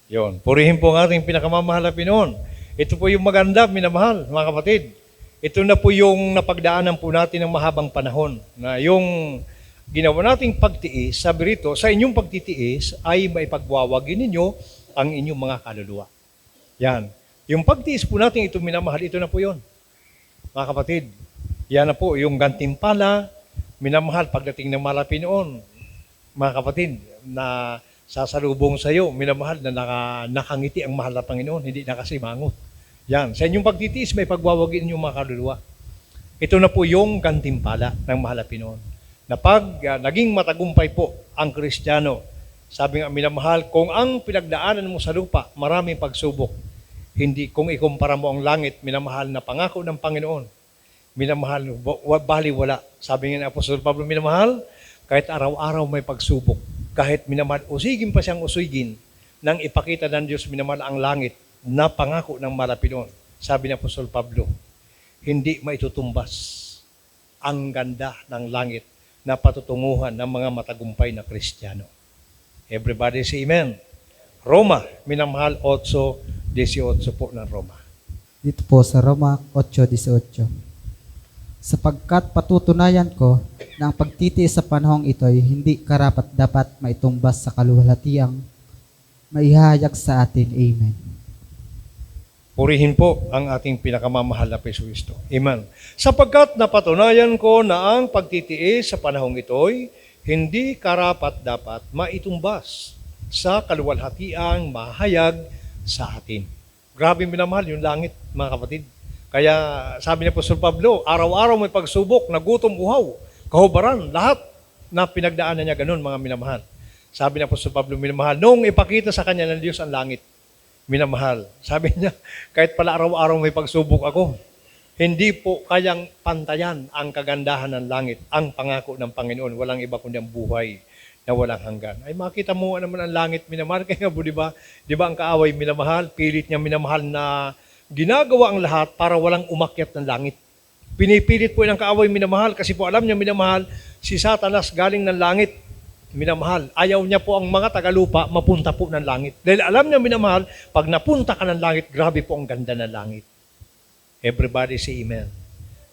Yon. Purihin po ang ating pinakamamahal na Pinoon. Ito po yung maganda, minamahal, mga kapatid. Ito na po yung napagdaanan po natin ng mahabang panahon na yung ginawa nating pagtiis, sabi rito, sa inyong pagtitiis ay may pagwawagi ninyo ang inyong mga kaluluwa. Yan. Yung pagtiis po natin ito minamahal, ito na po yun. Mga kapatid, yan na po yung gantimpala, minamahal pagdating ng mahal na Pinoon. Mga kapatid, na sasalubong sa iyo, minamahal na nakangiti ang mahal na Panginoon, hindi nakasimangot. Yan. Sa inyong pagtitiis, may pagwawagi ninyong mga kaluluwa. Ito na po yung gantimpala ng mahal na Pinoon. Na pag naging matagumpay po ang Kristiyano, sabi nga minamahal, kung ang pinagdaanan mo sa lupa, maraming pagsubok, hindi kung ikumpara mo ang langit, minamahal na pangako ng Panginoon, minamahal, bali wala. Sabi nga ni Apostol Pablo, minamahal, kahit araw-araw may pagsubok, kahit minamahal, usigin pa siyang usigin, nang ipakita ng Diyos, minamahal ang langit, na pangako ng Panginoon. Sabi ni Apostol Pablo, hindi maitutumbas ang ganda ng langit na patutunguhan ng mga matagumpay na Kristiyano. Everybody say amen. Roma, minamahal, 8:18 po ng Roma. Dito po sa Roma 8:18. Sapagkat patutunayan ko na ang pagtitiis sa panahong ito ay hindi karapat-dapat maitumbas sa kaluwalhatiang maihahayag sa atin. Amen. Purihin po ang ating pinakamamahal na Kristo. Amen. Sapagkat napatunayan ko na ang pagtitiis sa panahong ito'y hindi karapat-dapat maitumbas sa kaluwalhatiang mahayag sa atin. Grabe minamahal yung langit, mga kapatid. Kaya sabi ni Apostol Pablo, araw-araw may pagsubok, nagutom, uhaw, kahubaran, lahat na pinagdaanan niya ganun, mga minamahal. Sabi ni Apostol Pablo, minamahal, nung ipakita sa kanya ng Diyos ang langit, minamahal. Sabi niya, kahit pala araw-araw may pagsubok ako, hindi po kayang pantayan ang kagandahan ng langit, ang pangako ng Panginoon. Walang iba kundi ang buhay na walang hanggan. Ay makita mo naman ang langit, minamahal. Kaya po, di ba ang kaaway minamahal, pilit niya minamahal na ginagawa ang lahat para walang umakyat ng langit. Pinipilit po ng kaaway minamahal kasi po alam niya minamahal, si Satanas galing ng langit. Minamahal, ayaw niya po ang mga tagalupa mapunta po ng langit. Dahil alam niya minamahal, pag napunta ka ng langit, grabe po ang ganda ng langit. Everybody say amen.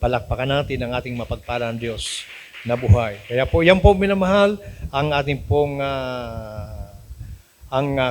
Palakpakan natin ang ating mapagpalang Diyos na buhay. Kaya po, yan po minamahal, ang ating pong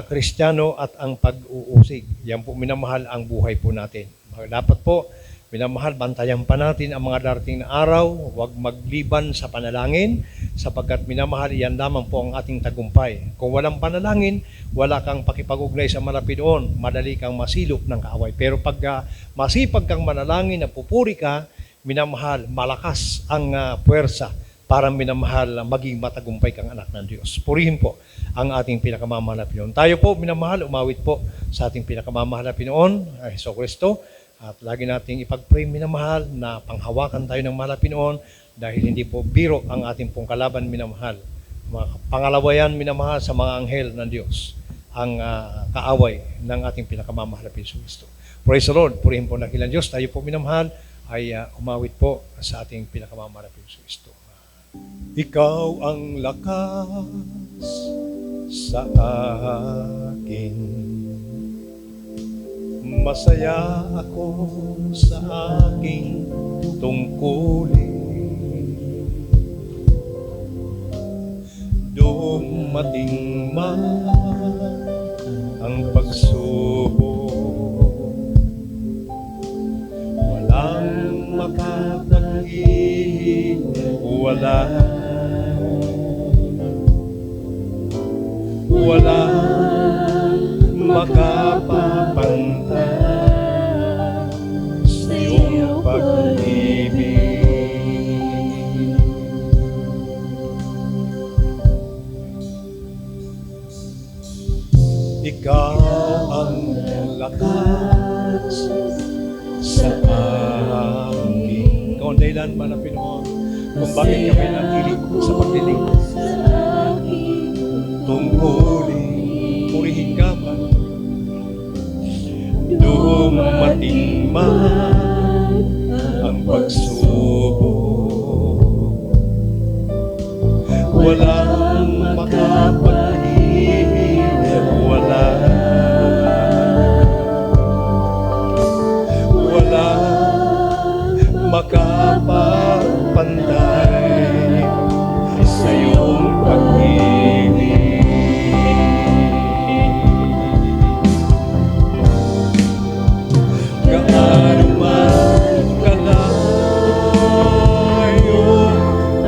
Kristiyano at ang pag-uusig. Yan po minamahal ang buhay po natin. Dapat po, minamahal, bantayan pa natin ang mga darating na araw, huwag magliban sa panalangin, sapagkat minamahal, yan lamang po ang ating tagumpay. Kung walang panalangin, wala kang pakipag-ugnay sa malapit doon, madali kang masilop ng kaaway. Pero pag masipag kang manalangin na pupuri ka, minamahal, malakas ang puwersa para minamahal maging matagumpay kang anak ng Diyos. Purihin po ang ating pinakamamahal na Pinoon. Tayo po, minamahal, umawit po sa ating pinakamamahal na Pinoon, Jesucristo. At lagi nating ipag-pray, minamahal, na panghawakan tayo ng mahal na Pinoon dahil hindi po biro ang ating pong kalaban, minamahal. Pangalawa yan, minamahal, sa mga anghel ng Diyos, ang kaaway ng ating pinakamamahal na Jesucristo. Praise the Lord. Purihin po ng ilang Diyos. Tayo po, minamahal, ay umawit po sa ating pinakamamahal na Jesucristo. Ikaw ang lakas sa akin. Masaya ako sa aking tungkulin. Dumating man ang pagsubok, walang makapaghihiwalay. Walang makapapantay sa iyong pag-ibig. Ikaw ang lakas sa akin. Ikaw ang dahilan ba na Pinoon kung bakit kami natilig sa paglilingkod. Tungkulin, purihin ka man, dumating man ang pagsubok, walang makapaghiwalay, walang makapagpantay sa iyong pag-ibig. Gaano man kalayo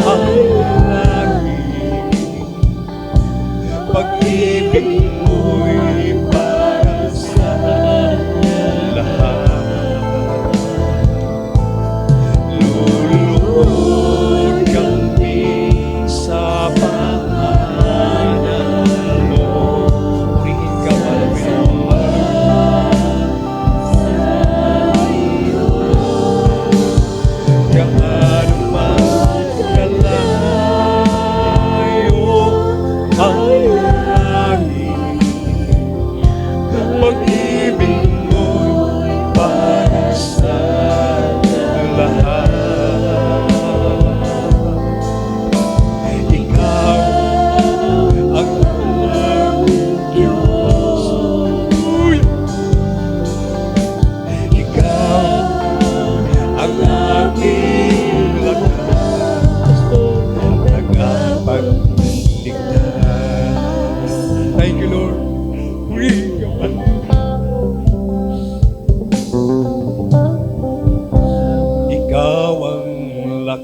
ang langit, pag-ibig mo'y para sa lahat. Lulubog kami sa pangalan mo. Purihin ka man, Pinoon.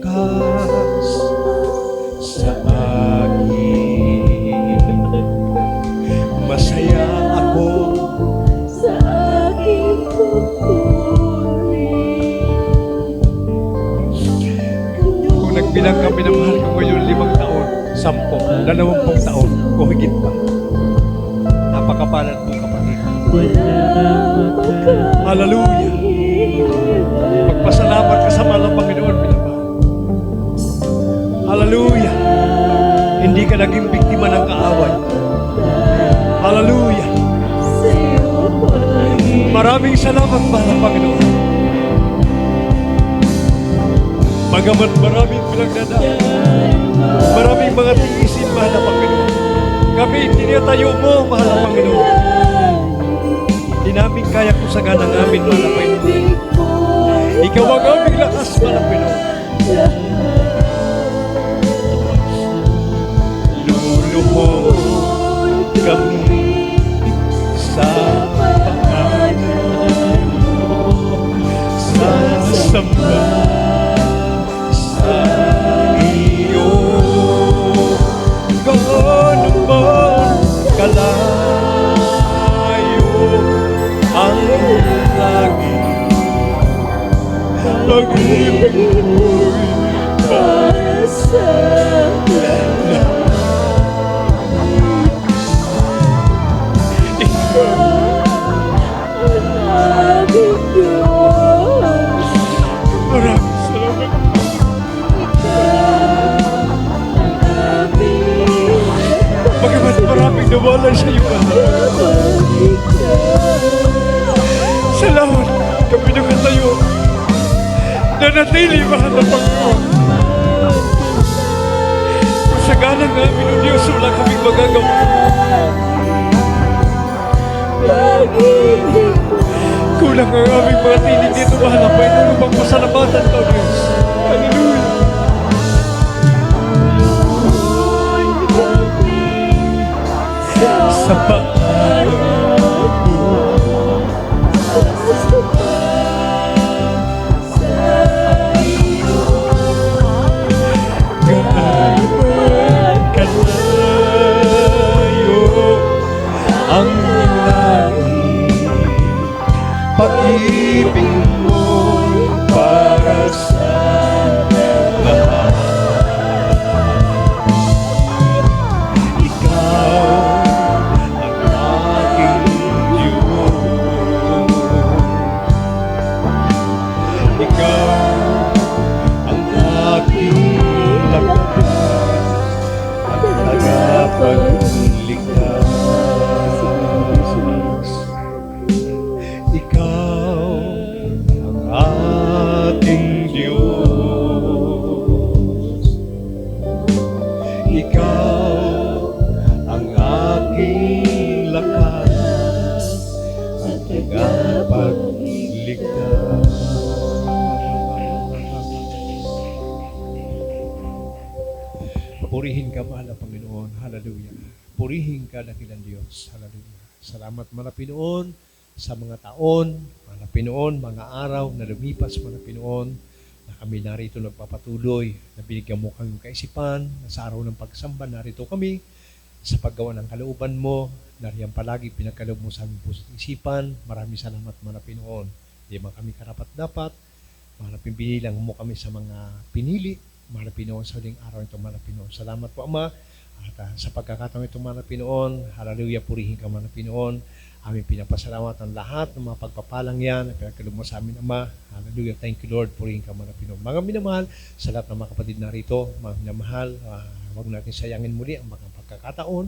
lakas sa akin. Masaya ako sa aking pupuri. kung nagbilang kami ng mahal ko ngayon 5 taon, 10, 20 taon, o higit pa. Napakapalad po kapatid. Hallelujah. Magpasalamat ka sa mahal ng Panginoon, pinamahal. Hallelujah. Hindi ka naging biktima ng kaaway. Hallelujah. Maraming salamat, mahal ng Panginoon. Bagamat maraming pinagdadaan, maraming mga tiisin, mahal ng Panginoon. Kami, tinatayo mo, mahal ng Panginoon. Hindi namin kaya kung sagan ang amin, mahal ng Panginoon. Ikaw ang aming lakas, mahal ng Panginoon. Luluhod kami sa pangalan mo, sasamba sa iyo. Gaano man kalayo ang langit, pag-ibig mo'y para sa maraming salamat. Bagamat maraming nawala sa iyo, salamat kami nakatayo. Nanatili, mahal na Panginoon. Kung sa galang namin, O Diyos, wala kaming magagawa. Kulang ang aming mga tinig dito, mahal na Panginoon, upang pasalamatan ka, O Diyos. Hallelujah. Sa ang langit, pag-ibig mo para sa lahat. Ikaw ang aking Diyos. Ikaw ang aking lakas at tagapagligtas. Ikaw ang ating Diyos. Ikaw ang aking lakas at tagapagligtas. Purihin ka, mahal na Panginoon. Hallelujah. Purihin ka, dakilang Diyos. Hallelujah. Salamat, mahal na Panginoon, sa mga taon, mga Pinoon, mga araw na lumipas, mga Pinoon, na kami narito nagpapatuloy, na binigyan mo kami kaisipan, na sa araw ng pagsamba, narito kami sa paggawa ng kalooban mo, nariyan palagi pinagkaloob mo sa aming puso't isipan. Maraming salamat, mga Pinoon. Hindi man kami karapat-dapat, mga pinilang mo kami sa mga pinili, mga Pinoon, sa huling araw ito, mga Pinoon. Salamat po, Ama, at sa pagkakataon ito, mga Pinoon, hallelujah, purihin ka, mga Pinoon. Aming pinapasalamat ang lahat ng mga pagpapalang yan na pinagkaloob mo sa amin, Ama. Hallelujah. Thank you, Lord. Purihin ka, mga Pinoon. Mga minamahal, sa lahat ng mga kapatid na rito, mga minamahal, huwag natin sayangin muli ang mga pagkakataon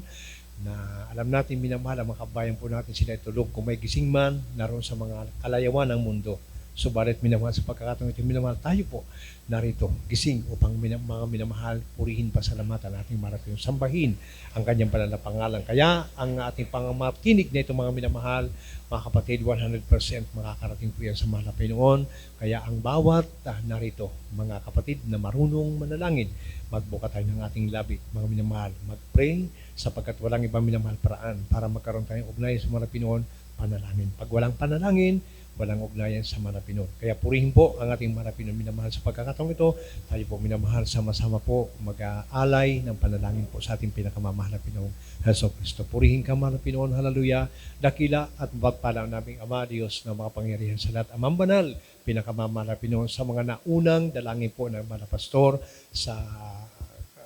na alam natin, minamahal, ang mga kabayan po natin sila itulog kung may gising man, naroon sa mga kalayawan ng mundo. Subalit, minamahal, sa pagkakataon ito, minamahal, tayo po narito, gising upang mga minamahal, purihin, pasalamatan ating marating sambahin ang kanyang banal na pangalan. Kaya ang ating pangmatinig na ito, mga minamahal, mga kapatid, 100% makakarating po yan sa mahal na Panginoon. Kaya ang bawat narito, mga kapatid na marunong manalangin, magbuka tayo ng ating labi, mga minamahal, mag-pray sapagkat walang ibang minamahal paraan para magkaroon tayong ugnayan sa mga Panginoon panalangin. Pag walang panalangin, walang ugnayan sa Marapinon. Kaya purihin po ang ating Marapinon minamahal sa pagkakataong ito. Tayo po minamahal, sama-sama po mag-aalay ng panalangin po sa ating pinakamamahal na Pinoong Heso Kristo. Purihin ka Marapinon, haleluya, dakila at mapagpala naming Ama Diyos na makapangyarihan sa lahat. Amang banal, pinakamamahal na Pinoon sa mga naunang dalangin po ng mga pastor sa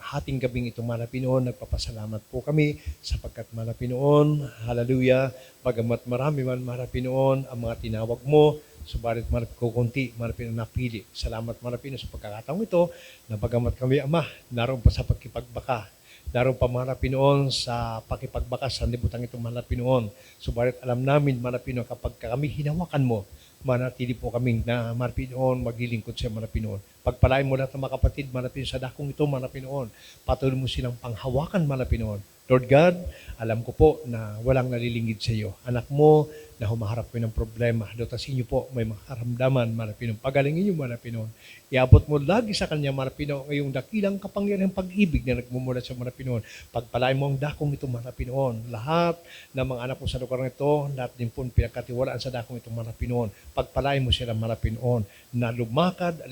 hating gabing ito, Mana Pinoon, nagpapasalamat po kami sapagkat, Mana Pinoon, haleluya, bagamat marami man, Mana Pinoon, ang mga tinawag mo, subalit Mana kukunti, Mana Pinoon, napili. Salamat, Mana Pinoon, sa pagkakataong ito, na bagamat kami, Ama, naroon pa sa pagkipagbaka, naroon pa, Mana Pinoon, sa pakipagbaka sa libutan ito, Mana Pinoon. Subalit alam namin, Mana Pinoon, kapag kami hinawakan mo, manatili po kaming na Marapinoon, maglilingkod sa Marapinoon. Pagpalain mo lahat ng mga kapatid, Marapinoon, sa dakong ito, Marapinoon. Patuloy mo silang panghawakan, Marapinoon. Lord God, alam ko po na walang nalilingid sa iyo. Anak mo na humaharap ko ng problema. Dotasin niyo po, may makaramdaman, Marapinoon. Pagalingin niyo, Marapinoon. Iabot mo lagi sa kanya, Marapinoon, ngayong dakilang kapangyarihang pag-ibig na nagmumula sa Marapinoon. Pagpalain mo ang dakong ito, Marapinoon. Lahat ng mga anak mo sa lugar nito, lahat din po pinagkatiwalaan sa dakong ito, Marapinoon. Pagpalain mo sila, Marapinoon, na lumakad,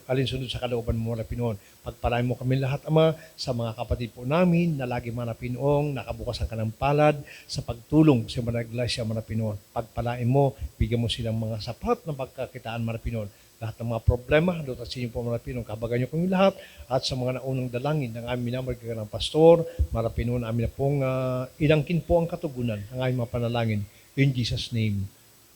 alinsunod sa kalooban mo, Marapinoon. Pagpalain mo kami lahat, Ama, sa mga kapatid po namin na lagi, Marapinoon, nakabukas ang kanang palad sa pagtulong sa mga iglesia, Marapinoon. Pagpalain mo, bigyan mo silang mga sapat na pagkakitaan, Marapinoon. Lahat ng mga problema, dotasin niyo po, Marapinoon, kabagan niyo kami lahat, at sa mga naunang dalangin ng aming minamahal ng pastor, Marapinoon, amin na pong ilangkin po ang katugunan ng aming mga panalangin. In Jesus' name.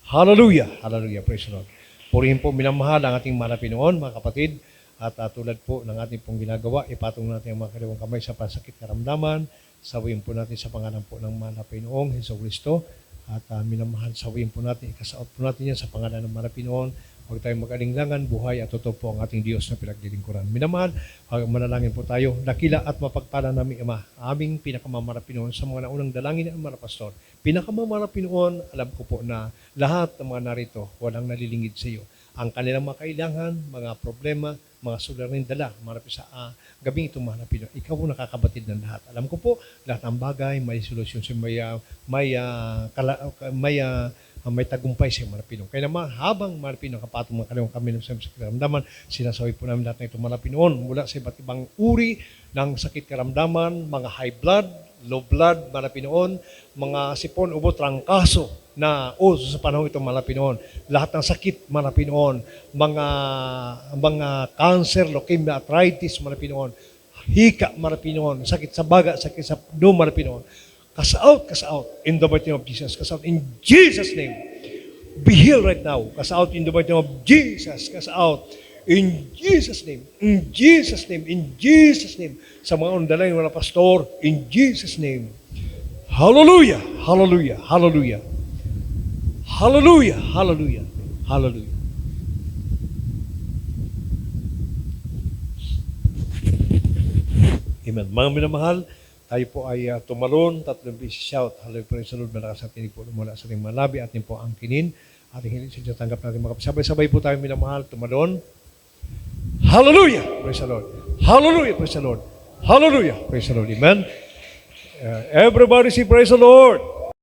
Hallelujah! Hallelujah! Praise the Lord. Purihin po minamahal ang ating Marapinoon, mga kapatid, at tulad po ng ating pong ginagawa, ipatong natin ang mga kaliwang kamay sa pasakit karamdaman, sawiin po natin sa pangalan po ng Marapinoong Heso Kristo, at minamahal, sawiin po natin, ikasaot po natin yan sa pangalan ng Marapinoon. Huwag tayong mag-alinlangan, buhay at totoo po ang ating Diyos na pinaglilingkuran. Minamahal, manalangin po tayo, dakila at mapagpala namin Ama, aming pinakamamarapinoon sa mga naunang dalangin ng mga pastor. Pinakamamarapinoon, alam ko po na lahat ng mga narito, walang nalilingid sa iyo. Ang kanilang mga kailangan, mga problema, mga suliranin dala, marapin sa gabing itong mga Pinoy. Ikaw po nakakabatid ng lahat. Alam ko po, lahat ng bagay, may solusyon, may tagumpay sa mga Pinoy. Kaya naman, habang mga Pinoy, kapatong mga kaliwang kami ng sakit karamdaman, sinasawi po namin lahat ng itong mga Pinoon mula sa iba't ibang uri ng sakit karamdaman, mga high blood, low blood, mga Pinoon, mga sipon, ubo, trangkaso, na uso sa panahon itong mga Pinoon. Lahat ng sakit, mga Pinoon, mga cancer, leukemia, arthritis, mga Pinoon, hika, mga Pinoon, sakit sa baga, sakit sa dumo, mga Pinoon. Cast out, in the mighty name of Jesus. Cast out in Jesus' name. Be healed right now. Cast out in the mighty name of Jesus. Cast out in Jesus' name. In Jesus' name. In Jesus' name. Sa mga undalay ng mga pastor, in Jesus' name. Hallelujah! Hallelujah! Hallelujah! Hallelujah! Hallelujah! Hallelujah! Amen. Mga minamahal, tayo po ay tumalon, 3 beses shout. Hallelujah, praise the Lord, malakas at tinig po mula sa ating malabi, ating po angkinin, ating hiling sa tanggap natin mga sabay-sabay po tayo minamahal, tumalon. Hallelujah, praise the Lord. Hallelujah, praise the Lord. Hallelujah, praise the Lord. Amen. Everybody say praise the Lord.